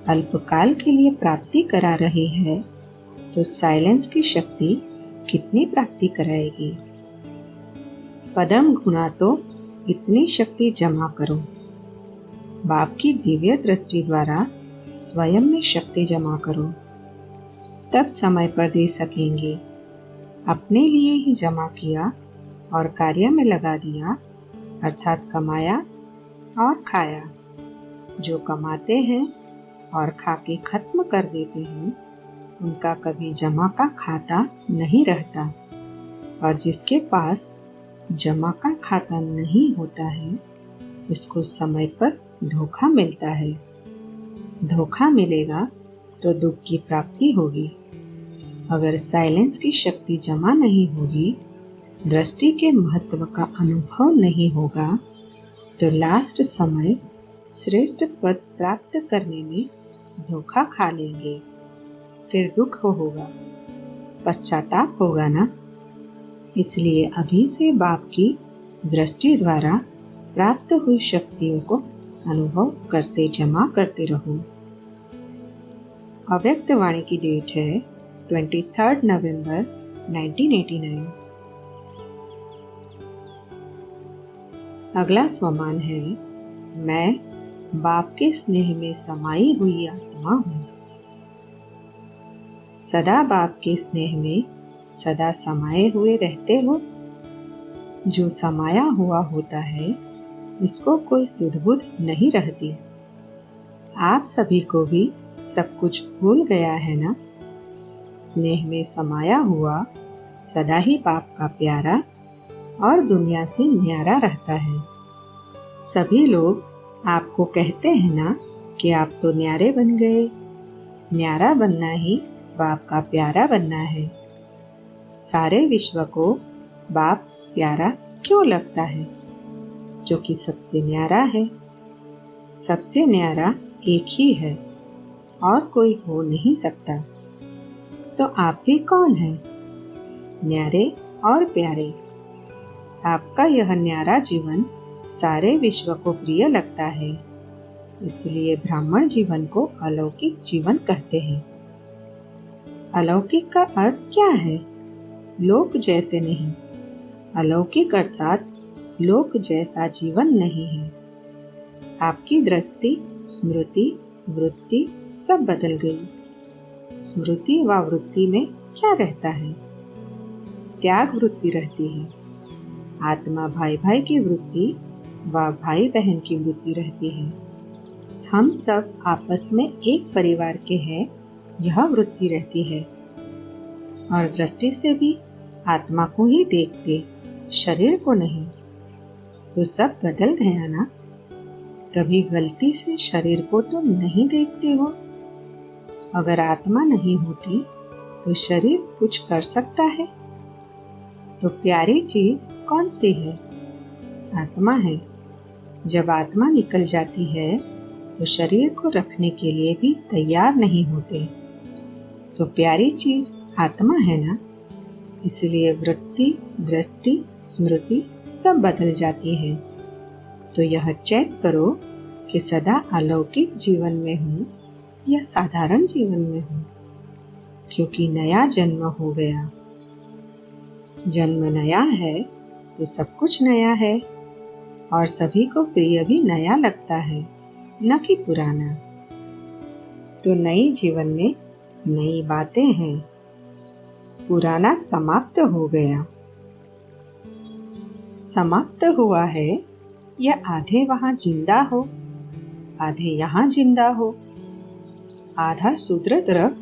अल्पकाल के लिए प्राप्ति करा रही है, तो साइलेंस की शक्ति कितनी प्राप्ति कराएगी? पदम गुना तो इतनी शक्ति जमा करो। बाप की दिव्य दृष्टि द्वारा स्वयं में शक्ति जमा करो, तब समय पर दे सकेंगे। अपने लिए ही जमा किया और कार्य में लगा दिया, अर्थात कमाया और खाया। जो कमाते हैं और खा के खत्म कर देते हैं, उनका कभी जमा का खाता नहीं रहता, और जिसके पास जमा का खाता नहीं होता है, उसको समय पर धोखा मिलता है। धोखा मिलेगा तो दुख की प्राप्ति होगी। अगर साइलेंस की शक्ति जमा नहीं होगी, दृष्टि के महत्व का अनुभव नहीं होगा, तो लास्ट समय श्रेष्ठ पद प्राप्त करने में धोखा खा लेंगे। फिर दुख होगा, पश्चाताप होगा ना। इसलिए अभी से बाप की दृष्टि द्वारा प्राप्त हुई शक्तियों को अनुभव करते जमा करते रहो। अव्यक्त वाणी की डेट है 23 नवंबर 1989। अगला स्वमान है, मैं बाप के स्नेह में समाई हुई आत्मा हूँ। सदा बाप के स्नेह में सदा समाये हुए रहते हो। जो समाया हुआ होता है उसको कोई सुध-बुध नहीं रहती। आप सभी को भी सब कुछ भूल गया है ना। स्नेह में समाया हुआ सदा ही बाप का प्यारा और दुनिया से न्यारा रहता है। सभी लोग आपको कहते हैं ना कि आप तो न्यारे बन गए। न्यारा बनना ही बाप का प्यारा बनना है। सारे विश्व को बाप प्यारा क्यों लगता है? जो कि सबसे न्यारा है। सबसे न्यारा एक ही है और कोई हो नहीं सकता। तो आप भी कौन हैं? न्यारे और प्यारे। आपका यह न्यारा जीवन सारे विश्व को प्रिय लगता है, इसलिए ब्राह्मण जीवन को अलौकिक जीवन कहते हैं। अलौकिक का अर्थ क्या है? लोक जैसे नहीं। अलौकिक अर्थात लोक जैसा जीवन नहीं है। आपकी दृष्टि, स्मृति, वृत्ति सब बदल गई। स्मृति व वृत्ति में क्या रहता है? त्याग वृत्ति रहती है। आत्मा भाई भाई की वृत्ति व भाई बहन की वृत्ति रहती है। हम सब आपस में एक परिवार के हैं, यह वृत्ति रहती है। और दृष्टि से भी आत्मा को ही देखते, शरीर को नहीं। तो सब बदल गया ना। कभी गलती से शरीर को तो नहीं देखते हो। अगर आत्मा नहीं होती तो शरीर कुछ कर सकता है? तो प्यारी चीज कौन सी है? आत्मा है। जब आत्मा निकल जाती है तो शरीर को रखने के लिए भी तैयार नहीं होते। तो प्यारी चीज आत्मा है ना। इसलिए वृत्ति, दृष्टि, स्मृति सब बदल जाती है। तो यह चेक करो कि सदा अलौकिक जीवन में हूँ या साधारण जीवन में हूँ, क्योंकि नया जन्म हो गया। जन्म नया है तो सब कुछ नया है और सभी को प्रिय भी नया लगता है, न कि पुराना। तो नई जीवन में नई बातें हैं। पुराना समाप्त हो गया। समाप्त हुआ है या आधे वहां जिंदा हो, आधे यहाँ जिंदा हो। आधा शूद्र तरफ,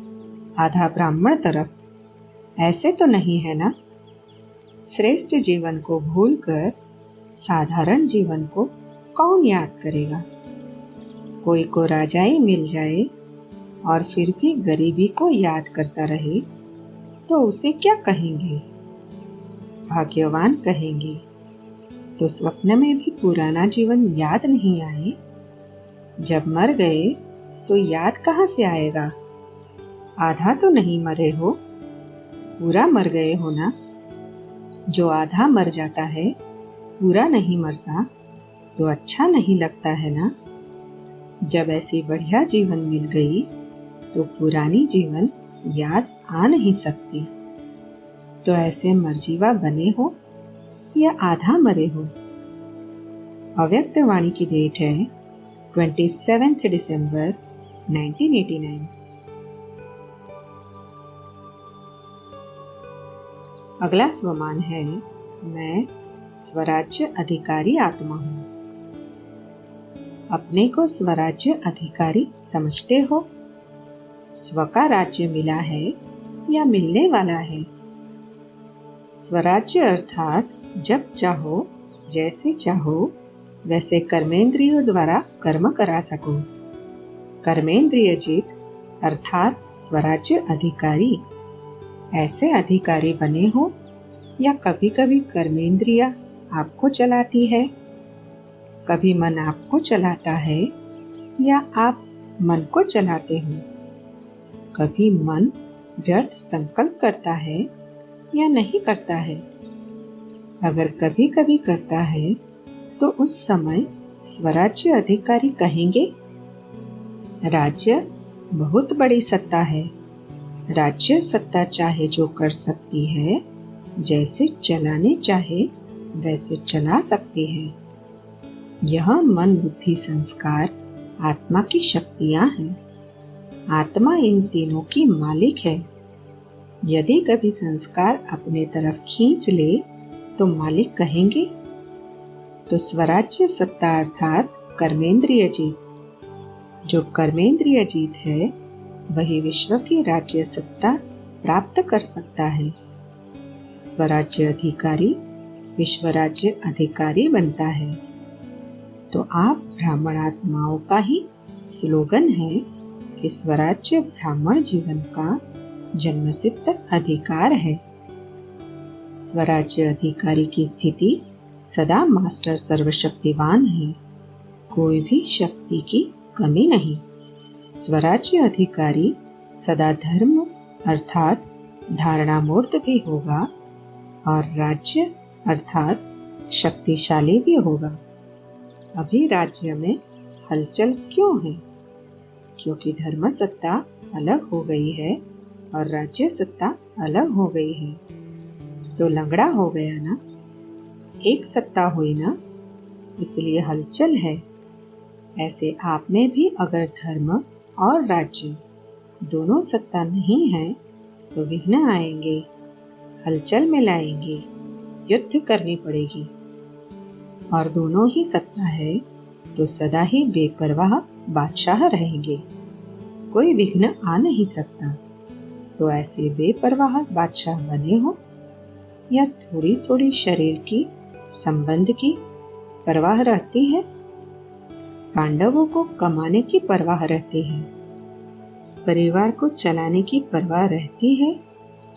आधा ब्राह्मण तरफ, ऐसे तो नहीं है ना। श्रेष्ठ जीवन को भूलकर साधारण जीवन को कौन याद करेगा? कोई को राजाई मिल जाए और फिर भी गरीबी को याद करता रहे तो उसे क्या कहेंगे? भाग्यवान कहेंगे। तो स्वप्न में भी पुराना जीवन याद नहीं आए। जब मर गए तो याद कहाँ से आएगा? आधा तो नहीं मरे हो, पूरा मर गए हो ना। जो आधा मर जाता है, पूरा नहीं मरता, तो अच्छा नहीं लगता है ना। जब ऐसी बढ़िया जीवन मिल गई तो पुरानी जीवन याद आ नहीं सकती। तो ऐसे मरजीवा बने हो या आधा मरे हो। अव्यक्त वाणी की डेट है 27 दिसंबर 1989। अगला स्वमान है, मैं स्वराज्य अधिकारी आत्मा हूँ। अपने को स्वराज्य अधिकारी समझते हो? स्व का राज्य मिला है या मिलने वाला है? स्वराज्य अर्थात जब चाहो, जैसे चाहो वैसे कर्मेंद्रियों द्वारा कर्म करा सको। कर्मेंद्रिय जीत अर्थात स्वराज्य अधिकारी। ऐसे अधिकारी बने हो या कभी कभी कर्मेंद्रिया आपको चलाती है? कभी मन आपको चलाता है या आप मन को चलाते हो? कभी मन व्यर्थ संकल्प करता है या नहीं करता है? अगर कभी कभी करता है तो उस समय स्वराज्य अधिकारी कहेंगे। राज्य बहुत बड़ी सत्ता है। राज्य सत्ता चाहे जो कर सकती है, जैसे चलाने चाहे वैसे चला सकती है। यह मन बुद्धि संस्कार आत्मा की शक्तियां हैं। आत्मा इन तीनों की मालिक है। यदि कभी संस्कार अपने तरफ खींच ले तो मालिक कहेंगे। तो स्वराज्य सत्ता अर्थात कर्मेंद्रिय जीत। जो कर्मेंद्रिय जीत है वही विश्व की राज्य सत्ता प्राप्त कर सकता है। स्वराज्य अधिकारी विश्व राज्य अधिकारी बनता है। तो आप ब्राह्मण आत्माओं का ही स्लोगन है कि स्वराज्य ब्राह्मण जीवन का जन्मसिद्ध अधिकार है। स्वराज्य अधिकारी की स्थिति सदा मास्टर सर्वशक्तिवान है। कोई भी शक्ति की कमी नहीं। स्वराज्य अधिकारी सदा धर्म अर्थात धारणा मूर्त भी होगा और राज्य अर्थात शक्तिशाली भी होगा। अभी राज्य में हलचल क्यों है? क्योंकि धर्म सत्ता अलग हो गई है और राज्य सत्ता अलग हो गई है। तो लंगड़ा हो गया ना, एक सत्ता हुई ना, इसलिए हलचल है। ऐसे आप में भी अगर धर्म और राज्य दोनों सत्ता नहीं है तो विघ्न आएंगे, हलचल में लाएंगे, युद्ध करनी पड़ेगी। और दोनों ही सत्ता है तो सदा ही बेपरवाह बादशाह रहेंगे, कोई विघ्न आ नहीं सकता। तो ऐसे बेपरवाह बादशाह बने हो या थोड़ी थोड़ी शरीर की संबंध की परवाह रहती है? पांडवों को कमाने की परवाह रहती है, परिवार को चलाने की परवाह रहती है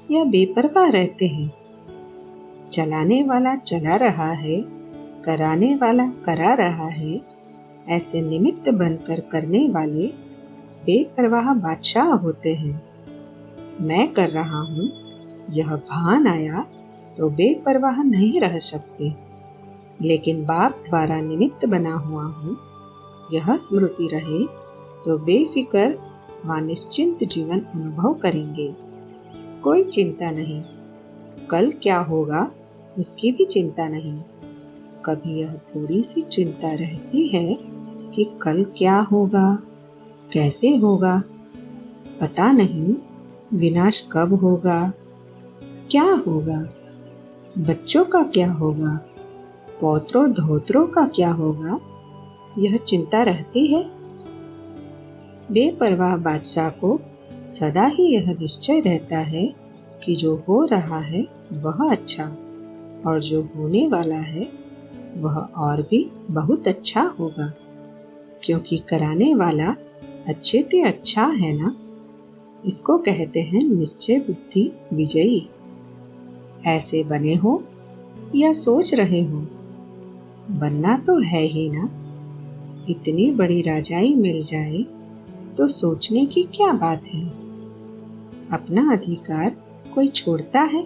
या बेपरवाह रहते हैं? चलाने वाला चला रहा है, कराने वाला करा रहा है। ऐसे निमित्त बनकर करने वाले बेपरवाह बादशाह होते हैं। मैं कर रहा हूँ, यह भान आया तो बेपरवाह नहीं रह सकते, लेकिन बाप द्वारा निमित्त बना हुआ हूँ, यह स्मृति रहे तो बेफिक्र व निश्चिंत जीवन अनुभव करेंगे। कोई चिंता नहीं, कल क्या होगा उसकी भी चिंता नहीं। कभी यह थोड़ी सी चिंता रहती है कि कल क्या होगा, कैसे होगा, पता नहीं, विनाश कब होगा, क्या होगा, बच्चों का क्या होगा, पौत्रों धोत्रों का क्या होगा, यह चिंता रहती है। बेपरवाह बादशाह को सदा ही यह निश्चय रहता है कि जो हो रहा है वह अच्छा और जो होने वाला है वह और भी बहुत अच्छा होगा, क्योंकि कराने वाला अच्छे से अच्छा है ना। इसको कहते हैं निश्चय बुद्धि विजयी। ऐसे बने हो या सोच रहे हो? बनना तो है ही ना। इतनी बड़ी राजाई मिल जाए तो सोचने की क्या बात है। अपना अधिकार कोई छोड़ता है?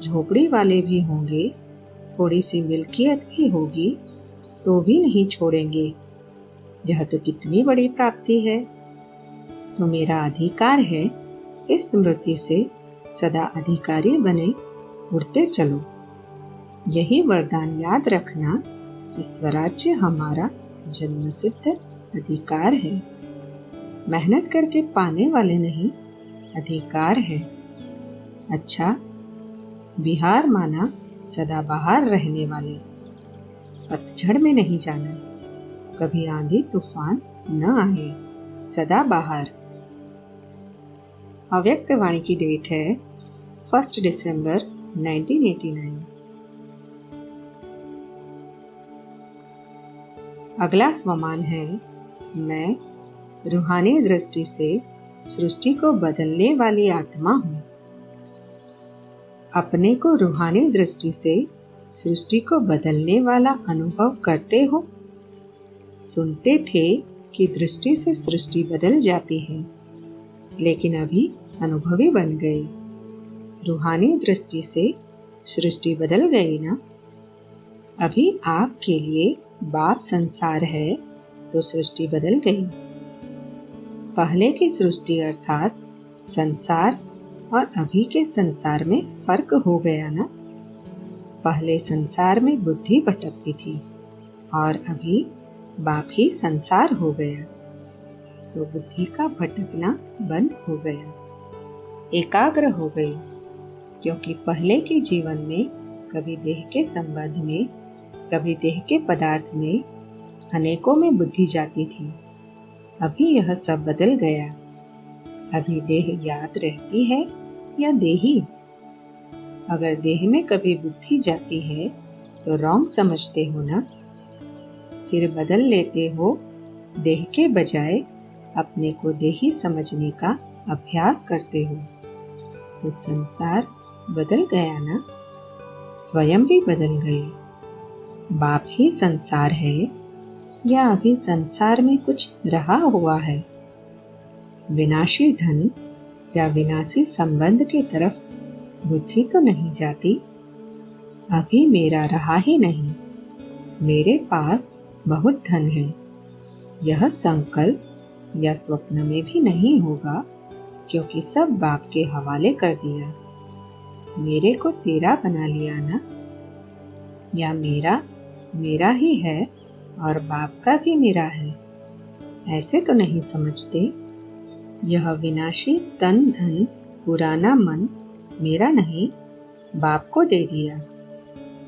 झोपड़ी वाले भी होंगे, थोड़ी सी मिल्कियत भी होगी तो भी नहीं छोड़ेंगे। यह तो कितनी बड़ी प्राप्ति है। तो मेरा अधिकार है, इस स्मृति से सदा अधिकारी बने उड़ते चलो। यही वरदान याद रखना कि स्वराज्य हमारा जन्मसिद्ध अधिकार है। मेहनत करके पाने वाले नहीं, अधिकार है। अच्छा, बिहार माना सदा बाहर रहने वाले, पतझड़ में नहीं जाना, कभी आंधी तूफान न आए, सदा बाहर। अव्यक्त वाणी की डेट है 1 दिसंबर 1989। अगला स्वमान है, मैं रूहानी दृष्टि से सृष्टि को बदलने वाली आत्मा हूँ। अपने को रूहानी दृष्टि से सृष्टि को बदलने वाला अनुभव करते हो? सुनते थे कि दृष्टि से सृष्टि बदल जाती है, लेकिन अभी अनुभवी बन गए। रूहानी दृष्टि से सृष्टि बदल गई ना। अभी आपके लिए बाप संसार है तो सृष्टि बदल गई। पहले की सृष्टि अर्थात संसार और अभी के संसार में फर्क हो गया ना। पहले संसार में बुद्धि भटकती थी और अभी बाप ही संसार हो गया, तो बुद्धि का भटकना बंद हो गया, एकाग्र हो गई। क्योंकि पहले के जीवन में कभी देह के संबंध में, कभी देह के पदार्थ में अनेकों में बुद्धि जाती थी। अभी यह सब बदल गया। अभी देह याद रहती है या देही? अगर देह में कभी बुद्धि जाती है तो रॉन्ग समझते हो ना? फिर बदल लेते हो, देह के बजाय अपने को देही समझने का अभ्यास करते हो, तो संसार बदल गया ना? स्वयं भी बदल गए। बाप ही संसार है या अभी संसार में कुछ रहा हुआ है? विनाशी धन या विनाशी संबंध की तरफ बुद्धि तो नहीं जाती। अभी मेरा रहा ही नहीं, मेरे पास बहुत धन है, यह संकल्प या स्वप्न में भी नहीं होगा, क्योंकि सब बाप के हवाले कर दिया। मेरे को तेरा बना लिया ना? या मेरा मेरा ही है और बाप का भी मेरा है, ऐसे तो नहीं समझते। यह विनाशी तन धन पुराना मन मेरा नहीं, बाप को दे दिया।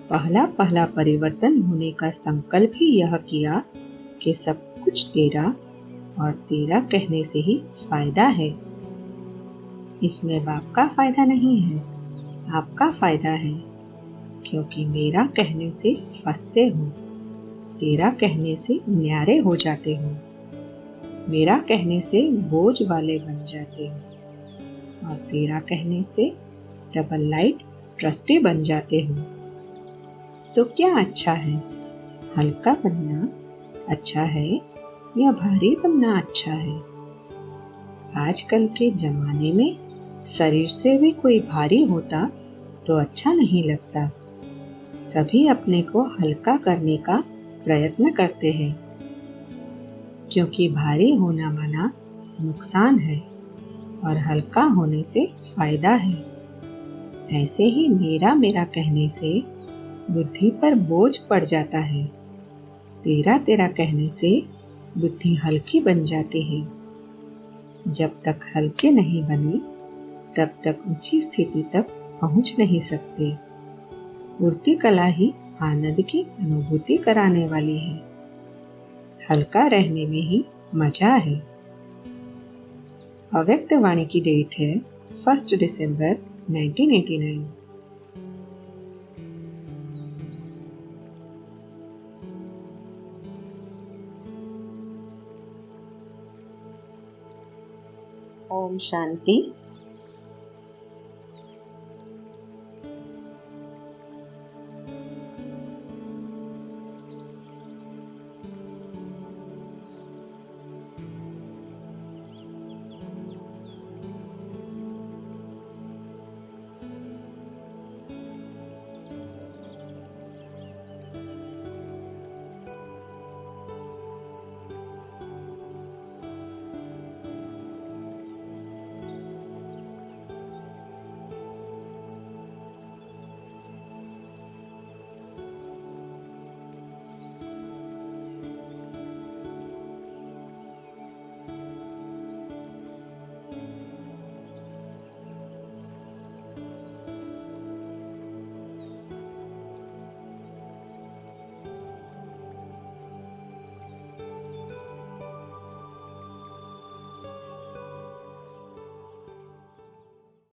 पहला पहला परिवर्तन होने का संकल्प ही यह किया कि सब कुछ तेरा और तेरा कहने से ही फायदा है। इसमें बाप का फायदा नहीं है, आपका फायदा है, क्योंकि मेरा कहने से फंसते हो, तेरा कहने से न्यारे हो जाते हो, मेरा कहने से बोझ वाले बन जाते हो, और तेरा कहने से डबल लाइट ट्रस्टी बन जाते हो। तो क्या अच्छा है, हल्का बनना अच्छा है या भारी बनना अच्छा है? आजकल के जमाने में शरीर से भी कोई भारी होता तो अच्छा नहीं लगता। सभी अपने को हल्का करने का प्रयत्न करते हैं, क्योंकि भारी होना माना नुकसान है और हल्का होने से फायदा है। ऐसे ही मेरा मेरा कहने से बुद्धि पर बोझ पड़ जाता है, तेरा तेरा कहने से बुद्धि हल्की बन जाती है। जब तक हल्के नहीं बने तब तक ऊंची स्थिति तक पहुंच नहीं सकते। मूर्ति कला ही आनंद की अनुभूति कराने वाली है, हल्का रहने में ही मजा है। अव्यक्त वाणी की डेट है 1 दिसंबर 1989। ओम शांति।